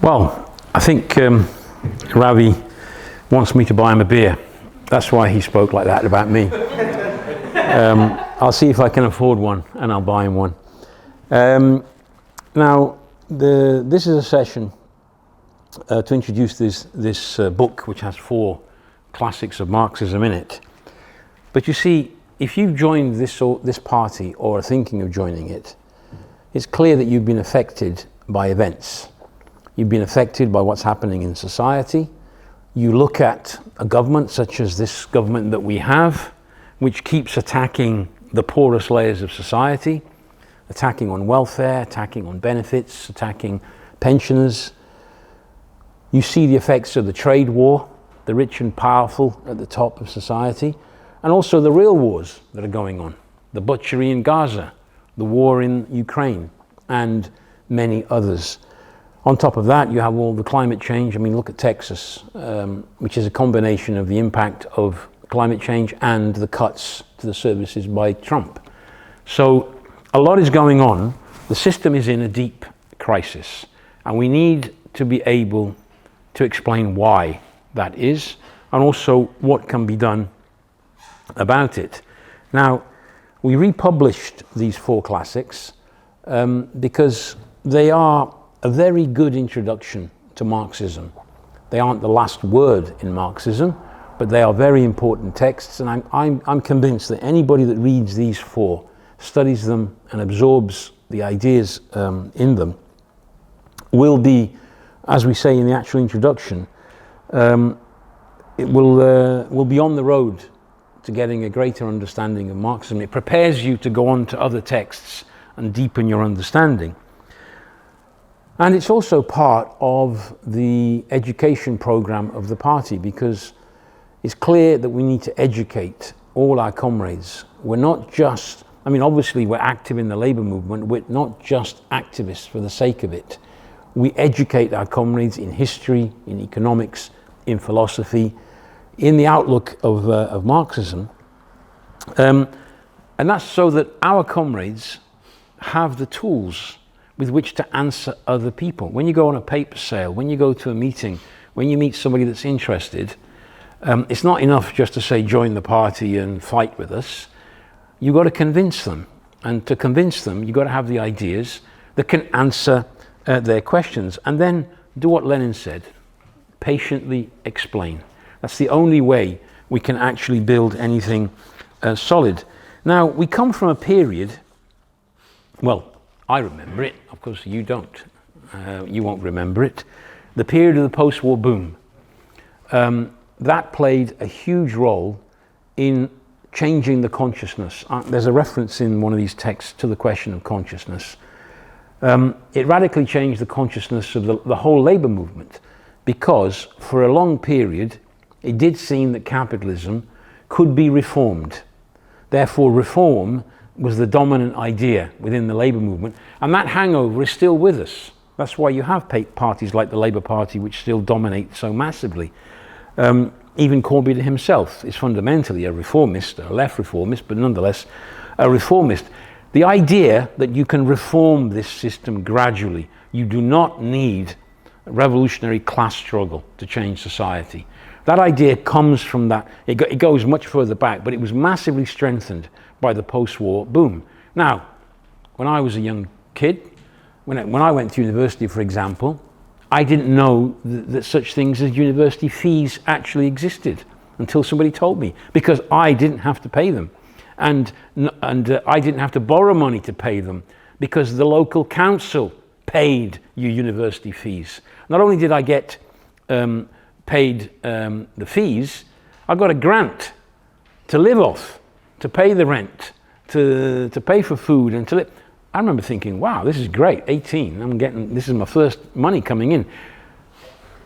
Well, I think Ravi wants me to buy him a beer. That's why he spoke like that about me. I'll see if I can afford one, and I'll buy him one. Now, this is a session to introduce this book, which has 4 classics of Marxism in it. But you see, if you've joined this party or are thinking of joining it, it's clear that you've been affected by events. You've been affected by what's happening in society. You look at a government such as this government that we have, which keeps attacking the poorest layers of society, attacking on welfare, attacking on benefits, attacking pensioners. You see the effects of the trade war, the rich and powerful at the top of society, and also the real wars that are going on, the butchery in Gaza, the war in Ukraine, and many others. On top of that, you have all the climate change. I mean, look at Texas, which is a combination of the impact of climate change and the cuts to the services by Trump. So a lot is going on. The system is in a deep crisis, and we need to be able to explain why that is, and also what can be done about it. Now, we republished these 4 classics because they are a very good introduction to Marxism. They aren't the last word in Marxism, but they are very important texts, and I'm convinced that anybody that reads these 4, studies them and absorbs the ideas in them, will be, as we say in the actual introduction, it will be on the road to getting a greater understanding of Marxism. It prepares you to go on to other texts and deepen your understanding. And it's also part of the education program of the party, because it's clear that we need to educate all our comrades. We're not just, I mean, obviously we're active in the labor movement, we're not just activists for the sake of it. We educate our comrades in history, in economics, in philosophy, in the outlook of Marxism. And that's so that our comrades have the tools with which to answer other people. When you go on a paper sale, when you go to a meeting, when you meet somebody that's interested, it's not enough just to say join the party and fight with us. You've got to convince them, and to convince them you've got to have the ideas that can answer their questions, and then do what Lenin said: patiently explain. That's the only way we can actually build anything solid. Now, we come from a period, well, I remember it, of course you don't. You won't remember it. The period of the post-war boom. That played a huge role in changing the consciousness. There's a reference in one of these texts to the question of consciousness. It radically changed the consciousness of the whole labor movement, because for a long period it did seem that capitalism could be reformed. Therefore, reform was the dominant idea within the labor movement, and that hangover is still with us. That's why you have parties like the Labour Party, which still dominate so massively. Even Corbyn himself is fundamentally a reformist, a left reformist, but nonetheless a reformist. The idea that you can reform this system gradually, you do not need a revolutionary class struggle to change society. That idea comes from that, it goes much further back, but it was massively strengthened by the post-war boom. Now, when I was a young kid, when I went to university, for example, I didn't know that such things as university fees actually existed until somebody told me, because I didn't have to pay them. And I didn't have to borrow money to pay them, because the local council paid your university fees. Not only did I get paid the fees, I got a grant to live off, to pay the rent, to pay for food, and to live. I remember thinking, wow, this is great, 18, this is my first money coming in.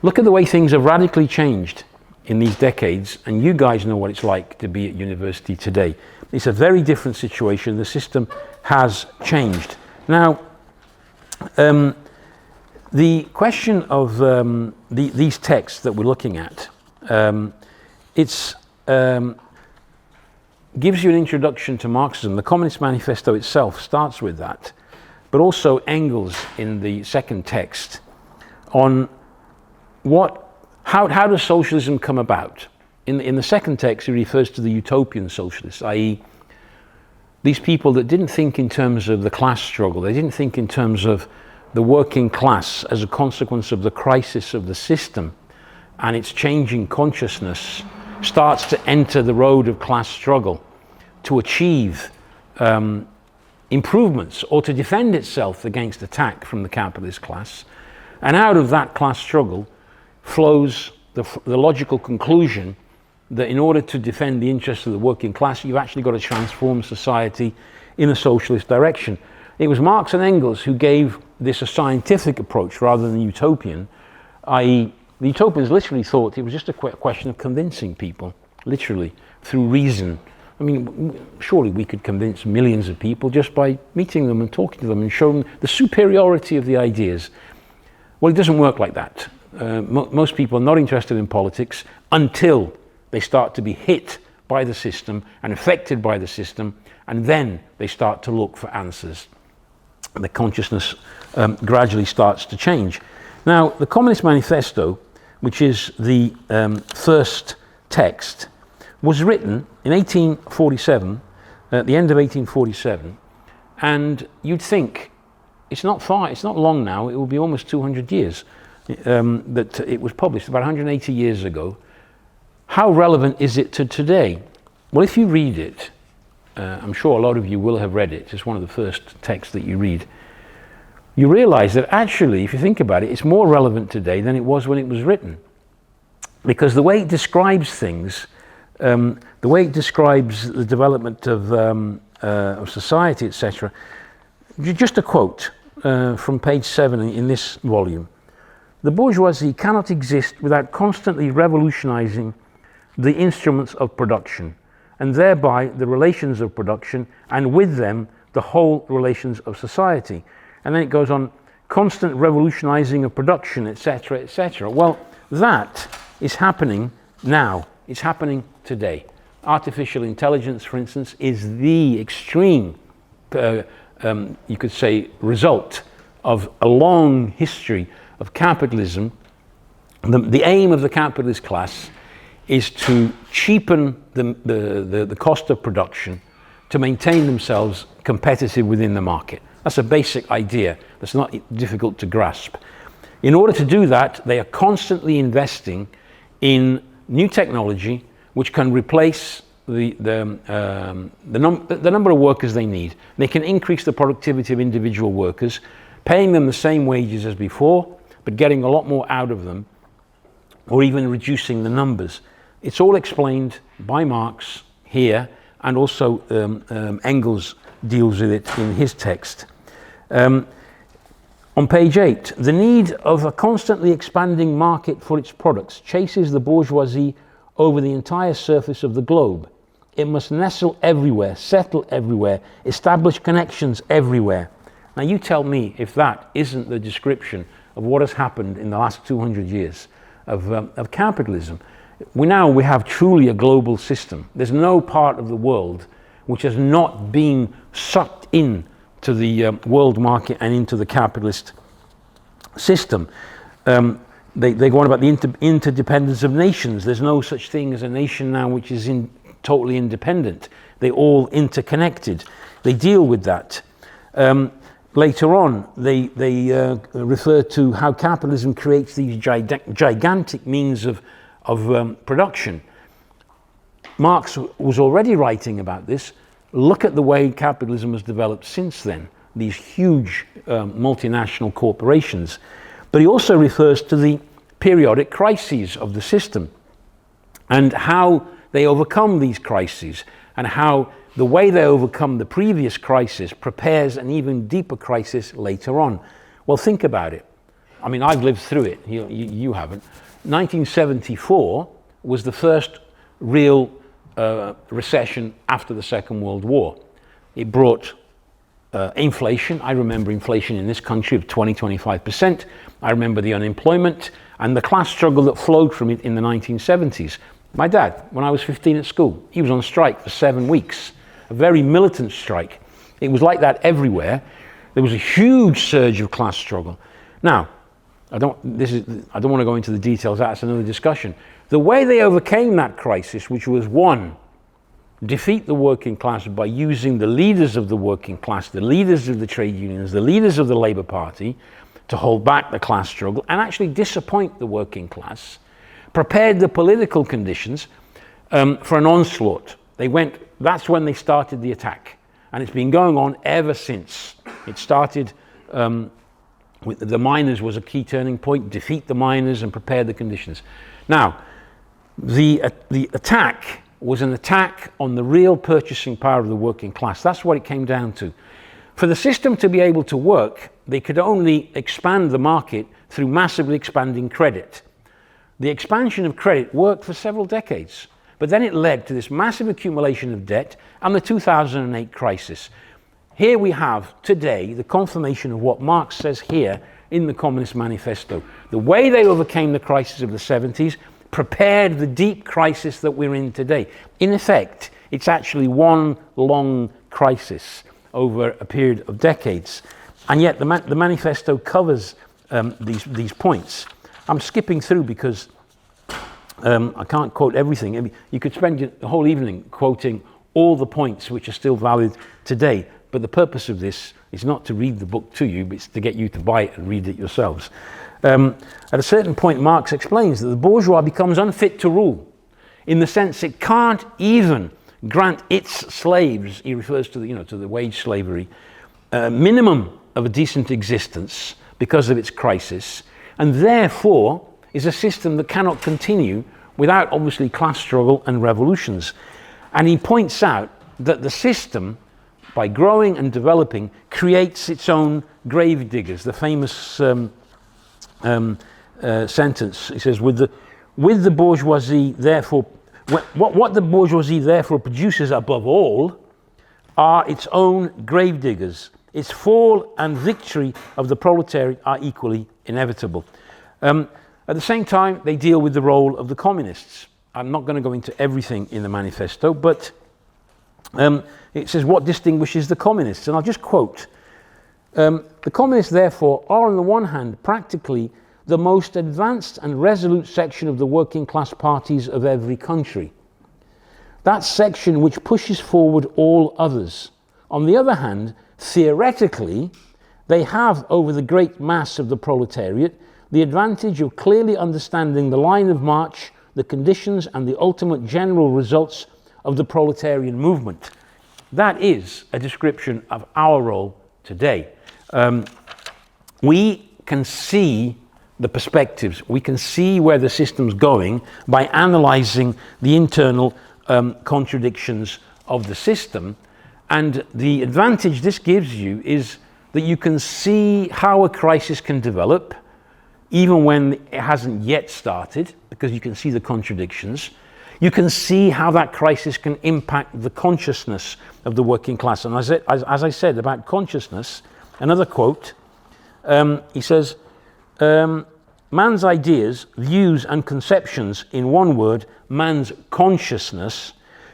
Look at the way things have radically changed in these decades, and you guys know what it's like to be at university today. It's a very different situation. The system has changed. Now, the question of these texts that we're looking at, gives you an introduction to Marxism. The Communist Manifesto itself starts with that, but also Engels in the second text on how does socialism come about. In the second text, he refers to the Utopian socialists, i.e. these people that didn't think in terms of the class struggle, they didn't think in terms of the working class as a consequence of the crisis of the system and its changing consciousness starts to enter the road of class struggle to achieve improvements or to defend itself against attack from the capitalist class. And out of that class struggle flows the logical conclusion that in order to defend the interests of the working class, you've actually got to transform society in a socialist direction. It was Marx and Engels who gave this a scientific approach rather than the utopian, i.e. the utopians literally thought it was just a question of convincing people, literally, through reason. I mean, surely we could convince millions of people just by meeting them and talking to them and showing them the superiority of the ideas. Well, it doesn't work like that. Most people are not interested in politics until they start to be hit by the system and affected by the system, and then they start to look for answers. The consciousness gradually starts to change. Now, the Communist Manifesto, which is the first text, was written in 1847, at the end of 1847, and you'd think it's not long now, it will be almost 200 years that it was published, about 180 years ago. How relevant is it to today? Well, if you read it, I'm sure a lot of you will have read it, it's one of the first texts that you read, you realize that actually, if you think about it, it's more relevant today than it was when it was written. Because the way it describes things, the way it describes the development of society, etc. Just a quote from page 7 in this volume. The bourgeoisie cannot exist without constantly revolutionizing the instruments of production, and thereby the relations of production, and with them the whole relations of society. And then it goes on, constant revolutionizing of production, etc., etc. Well, that is happening now. It's happening today. Artificial intelligence, for instance, is the extreme, you could say, result of a long history of capitalism. The aim of the capitalist class is to cheapen the cost of production to maintain themselves competitive within the market. That's a basic idea that's not difficult to grasp. In order to do that, they are constantly investing in new technology which can replace the number of workers they need. They can increase the productivity of individual workers, paying them the same wages as before, but getting a lot more out of them, or even reducing the numbers. It's all explained by Marx here, and also Engels deals with it in his text. On page 8, the need of a constantly expanding market for its products chases the bourgeoisie over the entire surface of the globe. It must nestle everywhere, settle everywhere, establish connections everywhere. Now you tell me if that isn't the description of what has happened in the last 200 years of capitalism. We have truly a global system. There's no part of the world which has not been sucked in to the world market and into the capitalist system. They go on about the interdependence of nations. There's no such thing as a nation now which is totally independent. They're all interconnected. They deal with that. Later on, they refer to how capitalism creates these gigantic means of production. Marx was already writing about this. Look at the way capitalism has developed since then, these huge multinational corporations. But he also refers to the periodic crises of the system and how they overcome these crises, and how the way they overcome the previous crisis prepares an even deeper crisis later on. Well, think about it. I mean, I've lived through it. You haven't. 1974 was the first real recession after the Second World War. It brought inflation. I remember inflation in this country of 20-25%. I remember the unemployment and the class struggle that flowed from it in the 1970s. My dad, when I was 15 at school, he was on strike for 7 weeks, a very militant strike. It was like that everywhere. There was a huge surge of class struggle. Now, I don't want to go into the details, that's another discussion. The way they overcame that crisis, which was one, defeat the working class by using the leaders of the working class, the leaders of the trade unions, the leaders of the Labour Party to hold back the class struggle and actually disappoint the working class, prepared the political conditions for an onslaught. That's when they started the attack. And it's been going on ever since. It started with the miners was a key turning point, defeat the miners and prepare the conditions. Now, the attack was an attack on the real purchasing power of the working class. That's what it came down to. For the system to be able to work, they could only expand the market through massively expanding credit. The expansion of credit worked for several decades, but then it led to this massive accumulation of debt and the 2008 crisis. Here we have today the confirmation of what Marx says here in the Communist Manifesto. The way they overcame the crisis of the 70s prepared the deep crisis that we're in today. In effect, it's actually one long crisis over a period of decades. And yet the manifesto covers these points. I'm skipping through because I can't quote everything. I mean, you could spend the whole evening quoting all the points which are still valid today. But the purpose of this is not to read the book to you, but it's to get you to buy it and read it yourselves. At a certain point, Marx explains that the bourgeois becomes unfit to rule, in the sense it can't even grant its slaves, he refers to the wage slavery, minimum of a decent existence because of its crisis, and therefore is a system that cannot continue without obviously class struggle and revolutions. And he points out that the system, by growing and developing, creates its own grave diggers. The famous sentence, he says, with the bourgeoisie, therefore, what the bourgeoisie therefore produces above all are its own grave diggers. Its fall and victory of the proletariat are equally inevitable. At the same time, they deal with the role of the communists. I'm not going to go into everything in the manifesto, but it says what distinguishes the communists. And I'll just quote, the communists therefore are on the one hand practically the most advanced and resolute section of the working class parties of every country. That section which pushes forward all others. On the other hand, theoretically, they have over the great mass of the proletariat the advantage of clearly understanding the line of march, the conditions and the ultimate general results of the proletarian movement. That is a description of our role today. We can see the perspectives, we can see where the system's going by analysing the internal contradictions of the system, and the advantage this gives you is that you can see how a crisis can develop even when it hasn't yet started, because you can see the contradictions. You can see how that crisis can impact the consciousness of the working class. And as I said about consciousness, another quote, he says, man's ideas, views and conceptions, in one word, man's consciousness,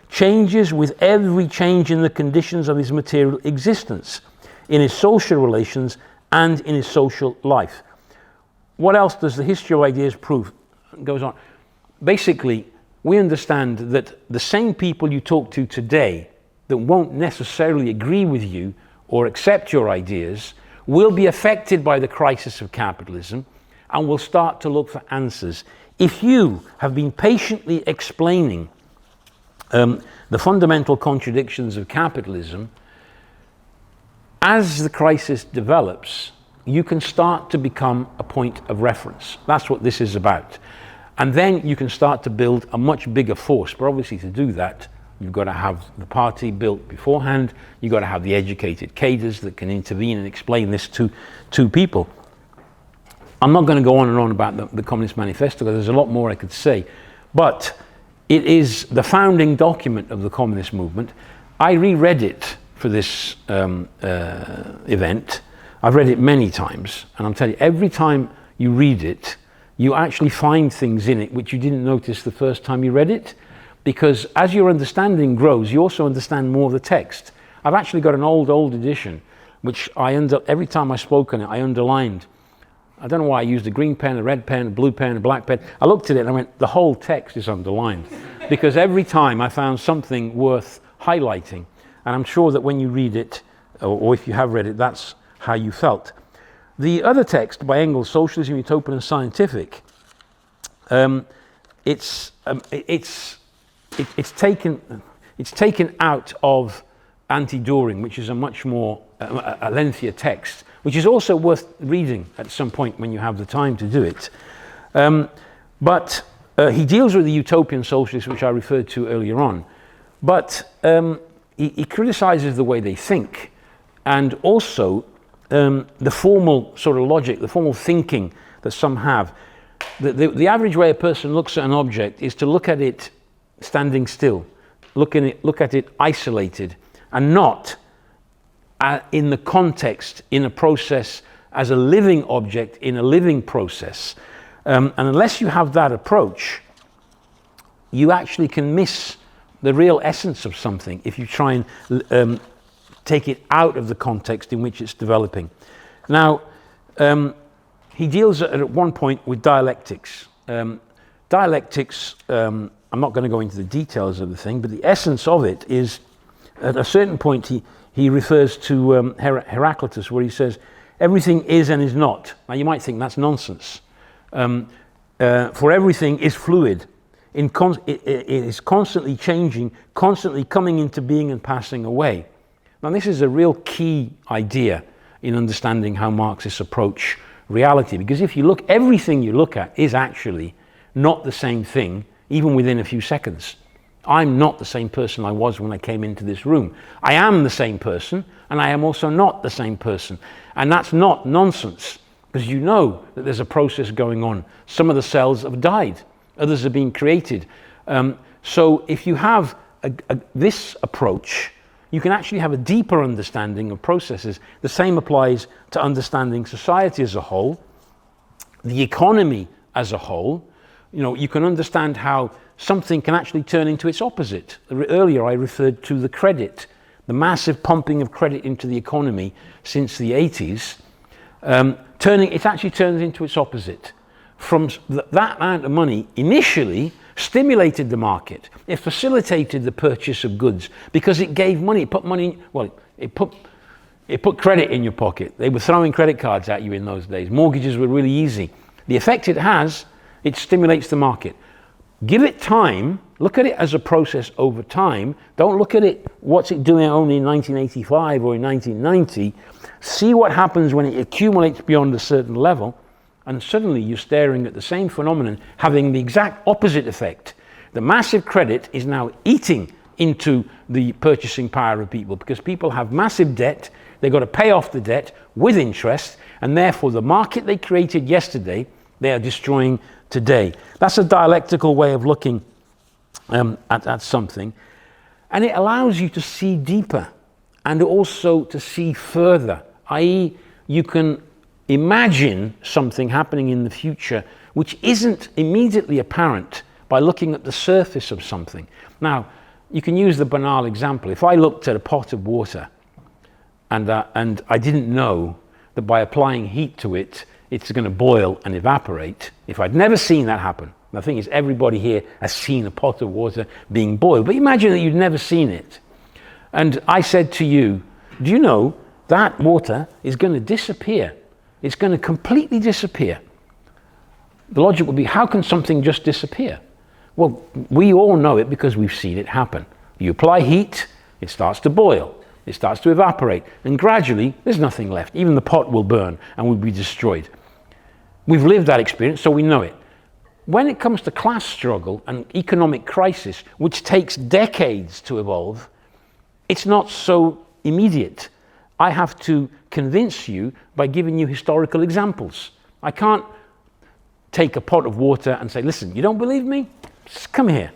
changes with every change in the conditions of his material existence, in his social relations and in his social life. What else does the history of ideas prove? It goes on. Basically, we understand that the same people you talk to today that won't necessarily agree with you or accept your ideas will be affected by the crisis of capitalism and will start to look for answers. If you have been patiently explaining the fundamental contradictions of capitalism, as the crisis develops, you can start to become a point of reference. That's what this is about. And then you can start to build a much bigger force. But obviously to do that, you've got to have the party built beforehand. You've got to have the educated cadres that can intervene and explain this to people. I'm not going to go on and on about the Communist Manifesto, because there's a lot more I could say. But it is the founding document of the communist movement. I reread it for this event. I've read it many times, and I'm telling you, every time you read it, you actually find things in it which you didn't notice the first time you read it, because as your understanding grows, you also understand more of the text. I've actually got an old edition, which every time I spoke on it, I underlined I don't know why I used a green pen, a red pen, a blue pen, a black pen. I looked at it and I went, the whole text is underlined. Because every time I found something worth highlighting. And I'm sure that when you read it, or if you have read it, that's how you felt. The other text by Engels, Socialism, Utopian and Scientific, it's taken out of Anti-Doring, which is a much more a lengthier text, which is also worth reading at some point when you have the time to do it. But he deals with the utopian socialists, which I referred to earlier on. But he criticizes the way they think, and also the formal sort of logic, the formal thinking that some have. The average way a person looks at an object is to look at it standing still, look at it isolated, and not in the context, in a process, as a living object, in a living process. And unless you have that approach, you actually can miss the real essence of something if you try and take it out of the context in which it's developing. Now, he deals at one point with dialectics. Dialectics, I'm not going to go into the details of the thing, but the essence of it is, at a certain point, he refers to Heraclitus, where he says, everything is and is not. Now, you might think that's nonsense. For everything is fluid. It is constantly changing, constantly coming into being and passing away. Now, this is a real key idea in understanding how Marxists approach reality, because if you look, everything you look at is actually not the same thing, even within a few seconds. I'm not the same person I was when I came into this room. I am the same person, and I am also not the same person. And that's not nonsense, because you know that there's a process going on. Some of the cells have died, others are being created. So if you have this approach, you can actually have a deeper understanding of processes. The same applies to understanding society as a whole, the economy as a whole. You know, you can understand how something can actually turn into its opposite. Earlier I referred to the credit, the massive pumping of credit into the economy since the 80s. It actually turns into its opposite. From that amount of money initially stimulated the market. It facilitated the purchase of goods because it gave money. It put money, well, it put credit in your pocket. They were throwing credit cards at you in those days. Mortgages were really easy. The effect it has, it stimulates the market. Give it time, look at it as a process over time. Don't look at it, what's it doing only in 1985 or in 1990. See what happens when it accumulates beyond a certain level, and suddenly you're staring at the same phenomenon having the exact opposite effect. The massive credit is now eating into the purchasing power of people because people have massive debt, they've got to pay off the debt with interest, and therefore the market they created yesterday, they are destroying today. That's a dialectical way of looking at something, and it allows you to see deeper and also to see further, i.e. you can imagine something happening in the future which isn't immediately apparent by looking at the surface of something. Now, you can use the banal example. If I looked at a pot of water and I didn't know that by applying heat to it, it's going to boil and evaporate, if I'd never seen that happen. The thing is, everybody here has seen a pot of water being boiled, but imagine that you'd never seen it. And I said to you, do you know that water is going to disappear? It's going to completely disappear. The logic would be, how can something just disappear? Well, we all know it because we've seen it happen. You apply heat, it starts to boil, it starts to evaporate, and gradually there's nothing left. Even the pot will burn and will be destroyed. We've lived that experience, so we know it. When it comes to class struggle and economic crisis, which takes decades to evolve, it's not so immediate. I have to convince you by giving you historical examples. I can't take a pot of water and say, listen, you don't believe me? Just come here.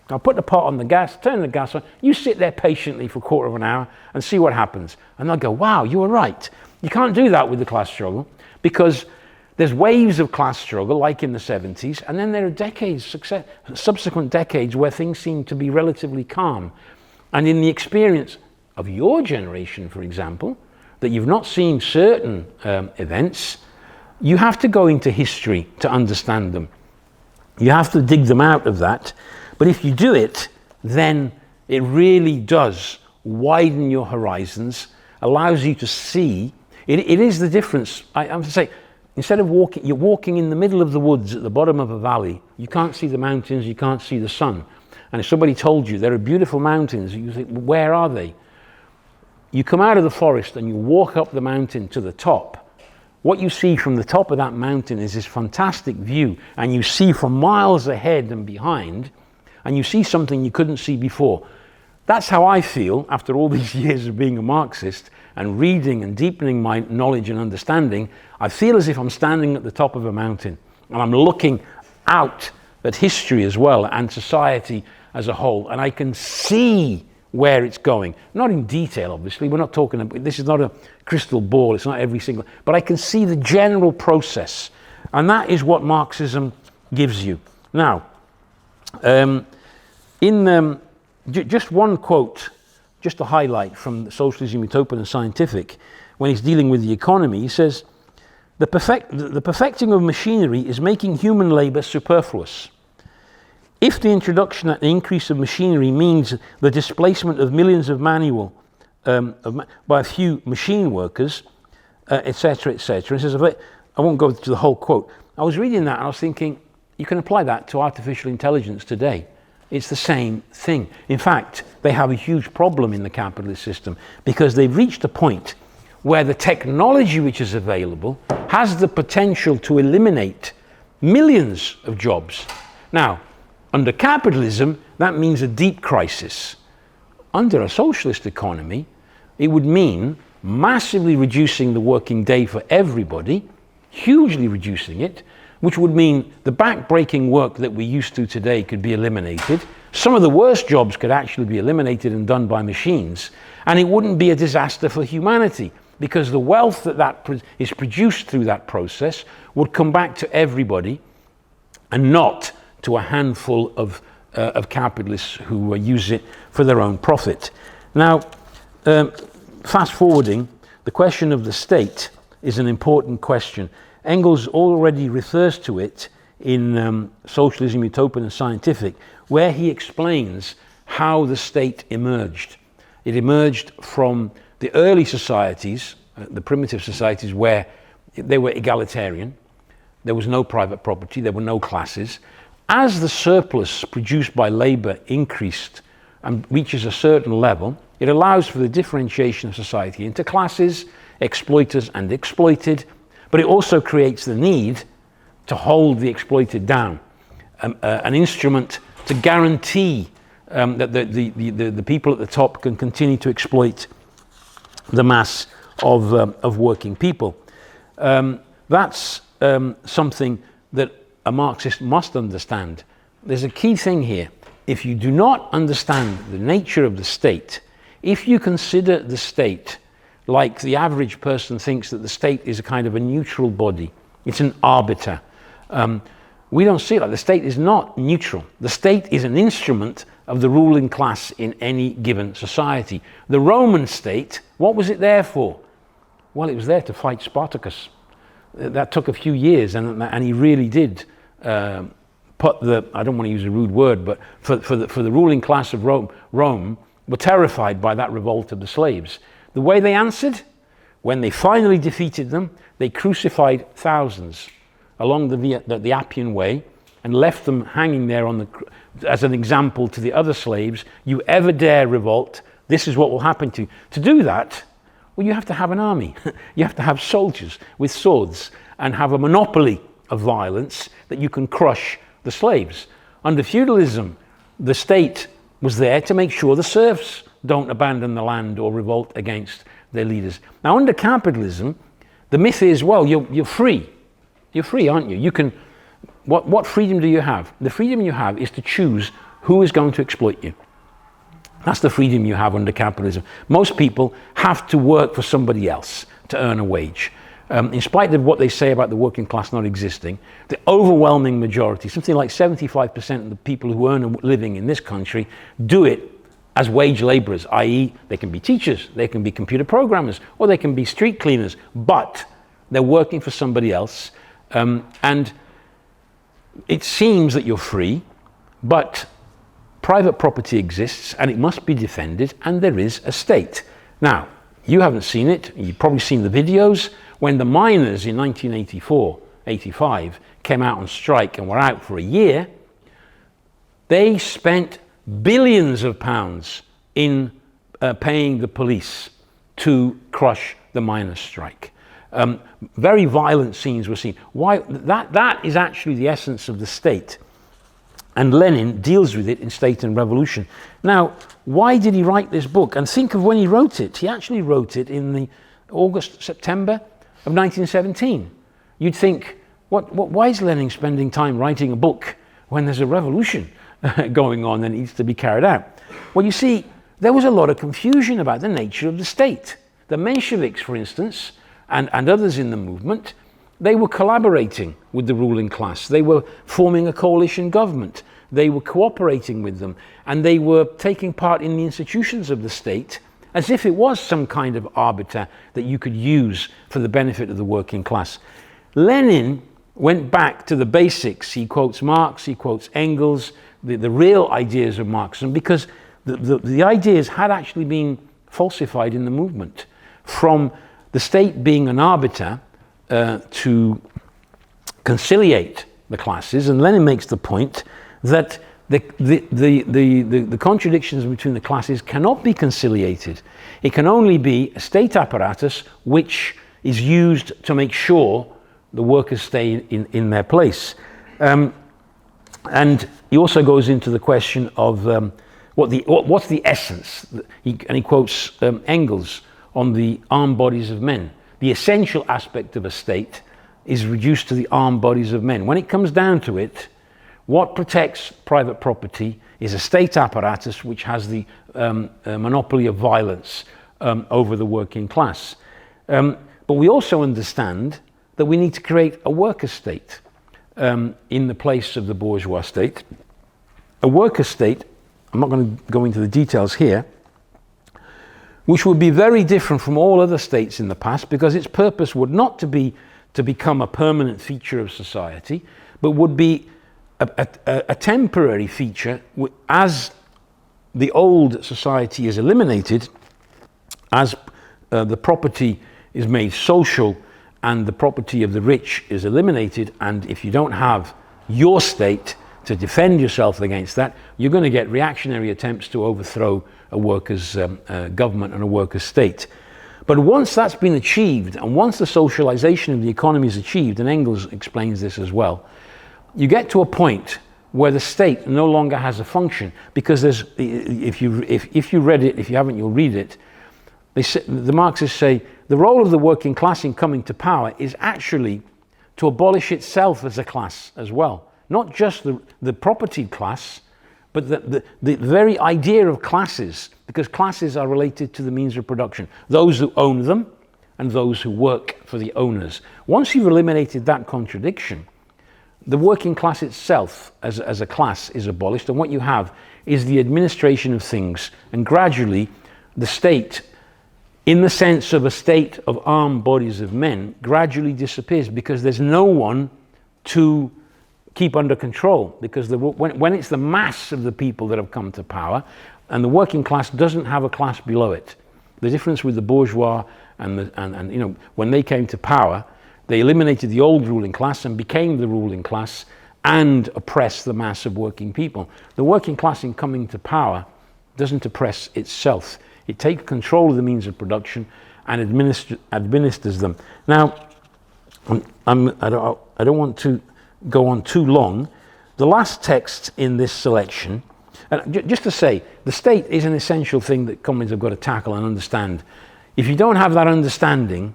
I'll put the pot on the gas, turn the gas on, you sit there patiently for a quarter of an hour and see what happens. And they'll go, wow, you were right. You can't do that with the class struggle because there's waves of class struggle like in the 70s, and then there are subsequent decades where things seem to be relatively calm. And in the experience of your generation, for example, that you've not seen certain events, You have to go into history to understand them. You have to dig them out of that. But if you do it, then it really does widen your horizons, allows you to see. It is the difference. I have to say, instead of walking, you're walking in the middle of the woods at the bottom of a valley. You can't see the mountains, you can't see the sun. And if somebody told you there are beautiful mountains, you think, well, where are they? You come out of the forest and you walk up the mountain to the top. What you see from the top of that mountain is this fantastic view, and you see from miles ahead and behind, and you see something you couldn't see before. That's how I feel after all these years of being a Marxist and reading and deepening my knowledge and understanding. I feel as if I'm standing at the top of a mountain and I'm looking out at history as well and society as a whole, and I can see where it's going. Not in detail, obviously. We're not talking about, this is not a crystal ball, it's not every single, but I can see the general process, and that is what Marxism gives you. Now, just one quote, just a highlight from Socialism, Utopian and Scientific, when he's dealing with the economy, he says, the perfecting of machinery is making human labor superfluous. If the introduction and increase of machinery means the displacement of millions of manual by a few machine workers, etc., etc., he says, I won't go to the whole quote. I was reading that and I was thinking, you can apply that to artificial intelligence today. It's the same thing. In fact, they have a huge problem in the capitalist system because they've reached a point where the technology which is available has the potential to eliminate millions of jobs. Now, under capitalism, that means a deep crisis. Under a socialist economy, it would mean massively reducing the working day for everybody, hugely reducing it, which would mean the back-breaking work that we're used to today could be eliminated. Some of the worst jobs could actually be eliminated and done by machines, and it wouldn't be a disaster for humanity because the wealth that is produced through that process would come back to everybody and not to a handful of capitalists who use it for their own profit. Now, fast forwarding, the question of the state is an important question. Engels already refers to it in Socialism, Utopian and Scientific, where he explains how the state emerged. It emerged from the early societies, the primitive societies, where they were egalitarian. There was no private property, there were no classes. As the surplus produced by labor increased and reaches a certain level, it allows for the differentiation of society into classes, exploiters and exploited, but it also creates the need to hold the exploited down, an instrument to guarantee that the people at the top can continue to exploit the mass of working people. That's something that a Marxist must understand. There's a key thing here. If you do not understand the nature of the state, if you consider the state like the average person thinks that the state is a kind of a neutral body, it's an arbiter. We don't see it like the state is not neutral. The state is an instrument of the ruling class in any given society. The Roman state, what was it there for? Well, it was there to fight Spartacus. That took a few years, and he really did put the, I don't want to use a rude word, but for the ruling class of Rome were terrified by that revolt of the slaves. The way they answered, when they finally defeated them, they crucified thousands along the Appian Way and left them hanging there as an example to the other slaves. You ever dare revolt, this is what will happen to you. To do that, well, you have to have an army. You have to have soldiers with swords and have a monopoly of violence that you can crush the slaves. Under feudalism, the state was there to make sure the serfs don't abandon the land or revolt against their leaders. Now, under capitalism, the myth is, well, you're free. You're free, aren't you? You can. What freedom do you have? The freedom you have is to choose who is going to exploit you. That's the freedom you have under capitalism. Most people have to work for somebody else to earn a wage. In spite of what they say about the working class not existing, the overwhelming majority, something like 75% of the people who earn a living in this country, do it as wage laborers, i.e. they can be teachers, they can be computer programmers, or they can be street cleaners, but they're working for somebody else, and it seems that you're free, but private property exists and it must be defended, and there is a state. Now, you haven't seen it, you've probably seen the videos. When the miners in 1984-85 came out on strike and were out for a year, they spent billions of pounds in paying the police to crush the miners' strike. Very violent scenes were seen. Why? That is actually the essence of the state. And Lenin deals with it in State and Revolution. Now, why did he write this book? And think of when he wrote it. He actually wrote it in the September of 1917. You'd think, why is Lenin spending time writing a book when there's a revolution going on that needs to be carried out? Well, you see, there was a lot of confusion about the nature of the state. The Mensheviks, for instance, and others in the movement, they were collaborating with the ruling class. They were forming a coalition government. They were cooperating with them, and they were taking part in the institutions of the state as if it was some kind of arbiter that you could use for the benefit of the working class. Lenin went back to the basics. He quotes Marx, he quotes Engels, the real ideas of Marxism, because the ideas had actually been falsified in the movement, from the state being an arbiter to conciliate the classes. And Lenin makes the point that the contradictions between the classes cannot be conciliated. It can only be a state apparatus which is used to make sure the workers stay in their place. And he also goes into the question of what's the essence. And he quotes Engels on the armed bodies of men. The essential aspect of a state is reduced to the armed bodies of men. When it comes down to it, what protects private property is a state apparatus which has the monopoly of violence over the working class. But we also understand that we need to create a worker state in the place of the bourgeois state. A worker state, I'm not going to go into the details here, which would be very different from all other states in the past, because its purpose would not to become a permanent feature of society, but would be a temporary feature. As the old society is eliminated, as the property is made social and the property of the rich is eliminated, and if you don't have your state to defend yourself against that, you're going to get reactionary attempts to overthrow a workers' government and a workers' state. But once that's been achieved, and once the socialization of the economy is achieved, and Engels explains this as well, you get to a point where the state no longer has a function, because there's, if you read it, if you haven't, you'll read it. The Marxists say the role of the working class in coming to power is actually to abolish itself as a class as well. Not just the propertied class, but the very idea of classes, because classes are related to the means of production. Those who own them and those who work for the owners. Once you've eliminated that contradiction, the working class itself as a class is abolished, and what you have is the administration of things, and gradually the state, in the sense of a state of armed bodies of men, gradually disappears, because there's no one to keep under control, because when it's the mass of the people that have come to power, and the working class doesn't have a class below it. The difference with the bourgeois and you know, when they came to power, they eliminated the old ruling class and became the ruling class and oppressed the mass of working people. The working class in coming to power doesn't oppress itself. It takes control of the means of production and administers them. Now, I don't want to go on too long. The last text in this selection, and just to say, the state is an essential thing that communists have got to tackle and understand. If you don't have that understanding,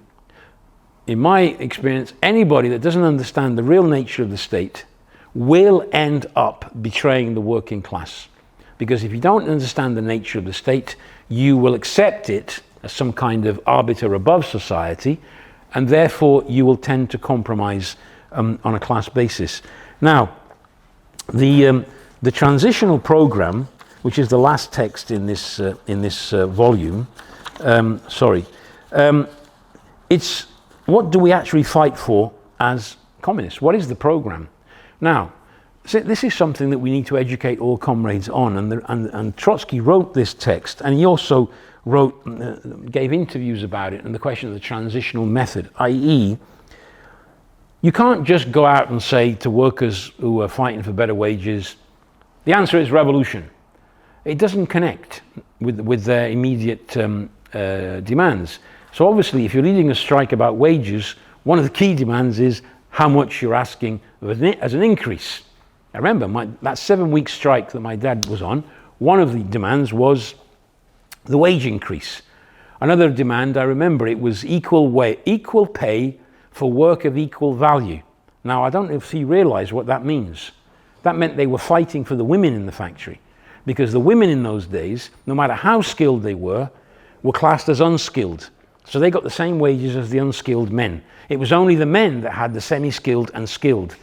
in my experience, anybody that doesn't understand the real nature of the state will end up betraying the working class. Because if you don't understand the nature of the state, you will accept it as some kind of arbiter above society, and therefore you will tend to compromise on a class basis. Now, the Transitional Program, which is the last text in this volume, it's what do we actually fight for as communists? What is the program? Now, so this is something that we need to educate all comrades on, and Trotsky wrote this text, and he also gave interviews about it, and the question of the transitional method, i.e., you can't just go out and say to workers who are fighting for better wages, the answer is revolution. It doesn't connect with their immediate demands. So obviously, if you're leading a strike about wages, one of the key demands is how much you're asking as an increase. I remember that 7-week strike that my dad was on, one of the demands was the wage increase. Another demand, I remember, it was equal pay for work of equal value. Now, I don't know if he realized what that means. That meant they were fighting for the women in the factory, because the women in those days, no matter how skilled they were classed as unskilled. So they got the same wages as the unskilled men. It was only the men that had the semi-skilled and skilled.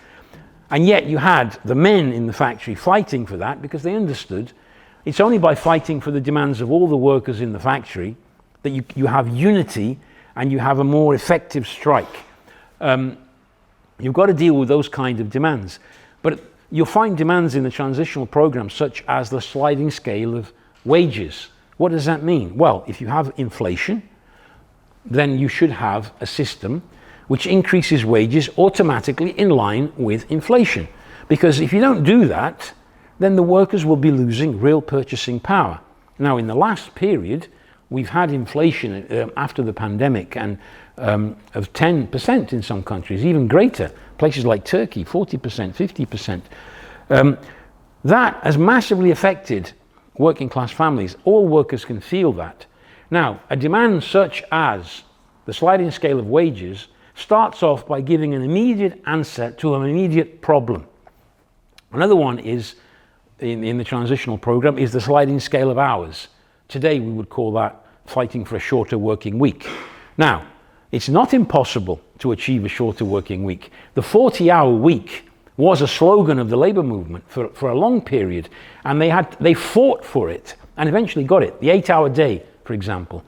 And yet you had the men in the factory fighting for that, because they understood it's only by fighting for the demands of all the workers in the factory that you have unity and you have a more effective strike. You've got to deal with those kind of demands. But you'll find demands in the transitional program such as the sliding scale of wages. What does that mean? Well, if you have inflation, then you should have a system which increases wages automatically in line with inflation. Because if you don't do that, then the workers will be losing real purchasing power. Now, in the last period, we've had inflation after the pandemic and of 10% in some countries, even greater. Places like Turkey, 40%, 50%. That has massively affected working class families. All workers can feel that. Now, a demand such as the sliding scale of wages starts off by giving an immediate answer to an immediate problem. Another one is, in the transitional program, is the sliding scale of hours. Today we would call that fighting for a shorter working week. Now, it's not impossible to achieve a shorter working week. The 40-hour week was a slogan of the labor movement for a long period, and they fought for it and eventually got it. The 8-hour day, for example.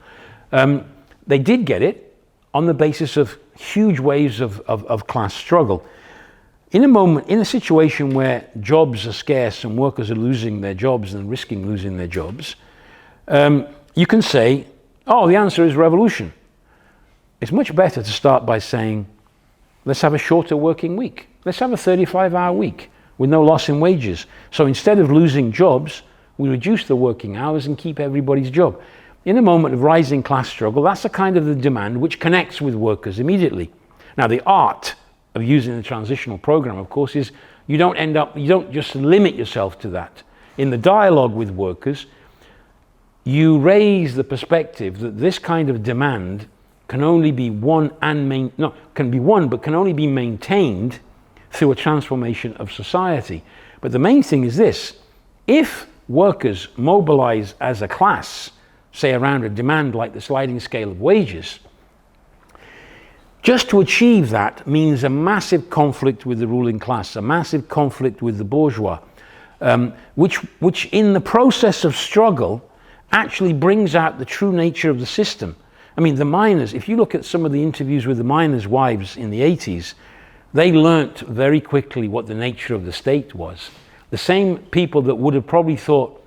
They did get it on the basis of huge waves of class struggle. In a situation where jobs are scarce and workers are losing their jobs and risking losing their jobs, you can say, oh, the answer is revolution. It's much better to start by saying, let's have a shorter working week. Let's have a 35-hour week with no loss in wages. So instead of losing jobs, we reduce the working hours and keep everybody's job. In a moment of rising class struggle, that's the kind of the demand which connects with workers immediately. Now, the art of using the transitional program, of course, is you don't just limit yourself to that. In the dialogue with workers, you raise the perspective that this kind of demand can only be can only be maintained through a transformation of society. But the main thing is this: if workers mobilize as a class, say around a demand like the sliding scale of wages, just to achieve that means a massive conflict with the ruling class, a massive conflict with the bourgeois, which in the process of struggle actually brings out the true nature of the system. I mean, the miners, if you look at some of the interviews with the miners' wives in the 80s, they learnt very quickly what the nature of the state was. The same people that would have probably thought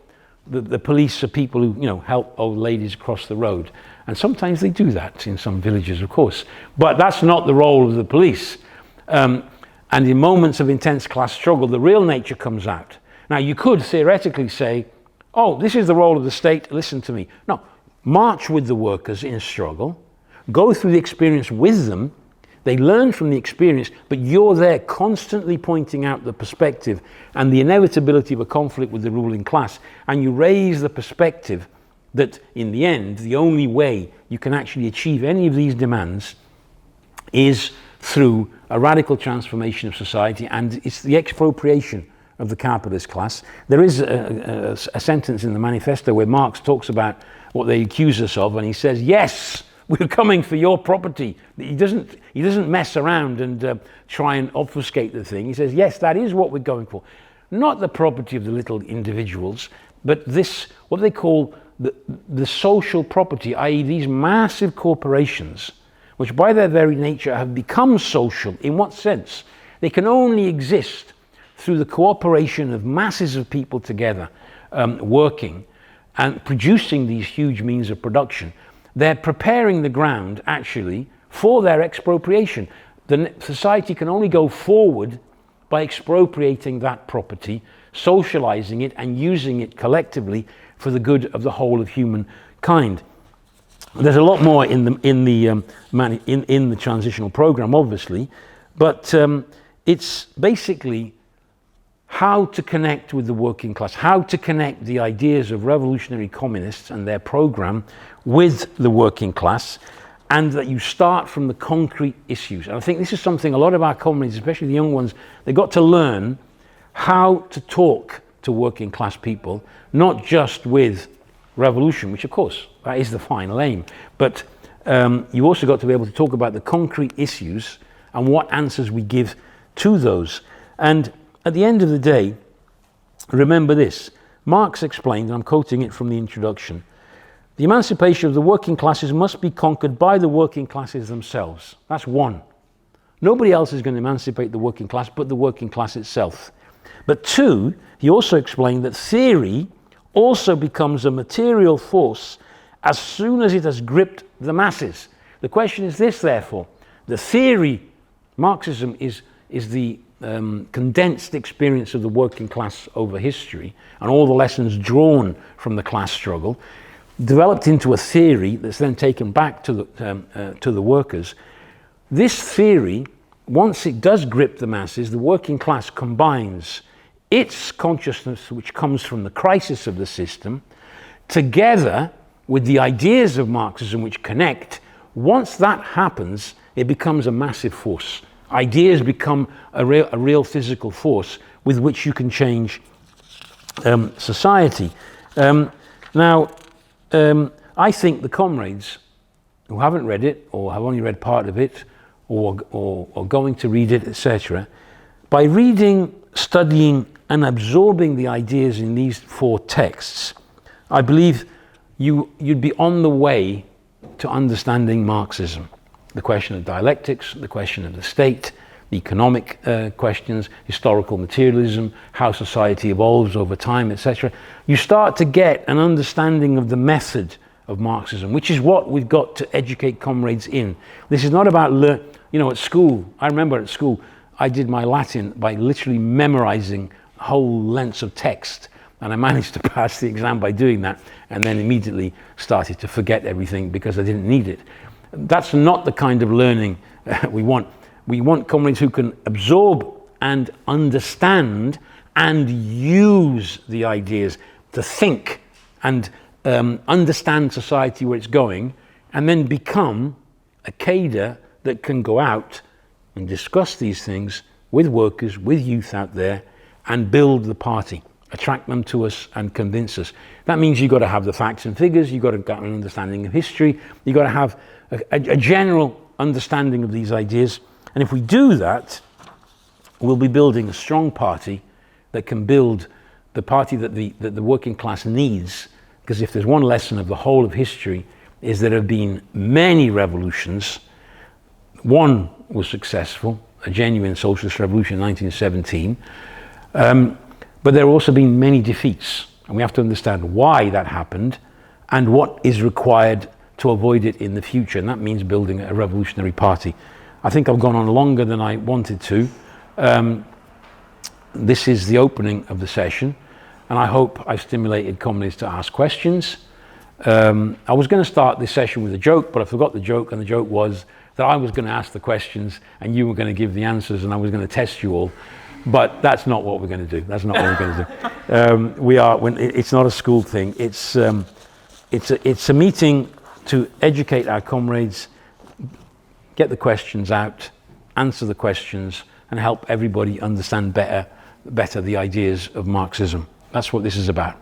that the police are people who, help old ladies cross the road. And sometimes they do that in some villages, of course. But that's not the role of the police. And in moments of intense class struggle, the real nature comes out. Now, you could theoretically say, oh, this is the role of the state, listen to me. No, march with the workers in struggle, go through the experience with them, they learn from the experience, but you're there constantly pointing out the perspective and the inevitability of a conflict with the ruling class, and you raise the perspective that in the end, the only way you can actually achieve any of these demands is through a radical transformation of society, and it's the expropriation of the capitalist class. There is a sentence in the manifesto where Marx talks about what they accuse us of, and he says, yes, we're coming for your property. He doesn't mess around and try and obfuscate the thing. He says, yes, that is what we're going for. Not the property of the little individuals, but this, what they call the social property, i.e. these massive corporations, which by their very nature have become social. In what sense? They can only exist through the cooperation of masses of people together, working and producing these huge means of production. They're preparing the ground, actually, for their expropriation. The society can only go forward by expropriating that property, socializing it, and using it collectively for the good of the whole of humankind. There's a lot more in the transitional program, obviously, but it's basically how to connect with the working class, how to connect the ideas of revolutionary communists and their program with the working class, and that you start from the concrete issues. And I think this is something a lot of our comrades, especially the young ones, they've got to learn how to talk to working class people, not just with revolution, which of course, that is the final aim, but you also got to be able to talk about the concrete issues and what answers we give to those. And at the end of the day, remember this, Marx explained, and I'm quoting it from the introduction, the emancipation of the working classes must be conquered by the working classes themselves. That's one. Nobody else is going to emancipate the working class but the working class itself. But two, he also explained that theory also becomes a material force as soon as it has gripped the masses. The question is this, therefore. The theory, Marxism is the condensed experience of the working class over history and all the lessons drawn from the class struggle, developed into a theory that's then taken back to the workers. This theory, once it does grip the masses, the working class combines its consciousness, which comes from the crisis of the system, together with the ideas of Marxism which connect. Once that happens, it becomes a massive force. Ideas become a real physical force with which you can change society. Now, I think the comrades who haven't read it or have only read part of it or going to read it, etc., by reading, studying and absorbing the ideas in these four texts, I believe you'd be on the way to understanding Marxism. The question of dialectics, the question of the state, the economic questions, historical materialism, how society evolves over time, etc. You start to get an understanding of the method of Marxism, which is what we've got to educate comrades in. This is not about, at school, I remember at school, I did my Latin by literally memorizing whole lengths of text, and I managed to pass the exam by doing that, and then immediately started to forget everything because I didn't need it. That's not the kind of learning we want. We want comrades who can absorb and understand and use the ideas to think and understand society where it's going, and then become a cadre that can go out and discuss these things with workers, with youth out there, and build the party, attract them to us and convince us. That means you've got to have the facts and figures, you've got to get an understanding of history, you've got to have a general understanding of these ideas. And if we do that, we'll be building a strong party that can build the party that the working class needs. Because if there's one lesson of the whole of history, is there have been many revolutions. One was successful, a genuine socialist revolution in 1917. But there have also been many defeats. And we have to understand why that happened and what is required to avoid it in the future. And that means building a revolutionary party. I think I've gone on longer than I wanted to. This is the opening of the session, and I hope I've stimulated comrades to ask questions. I was going to start this session with a joke, but I forgot the joke, and the joke was that I was going to ask the questions and you were going to give the answers, and I was going to test you all. But that's not what we're going to do. That's not what we're going to do. It's not a school thing. It's a meeting to educate our comrades, get the questions out, answer the questions, and help everybody understand better the ideas of Marxism. That's what this is about.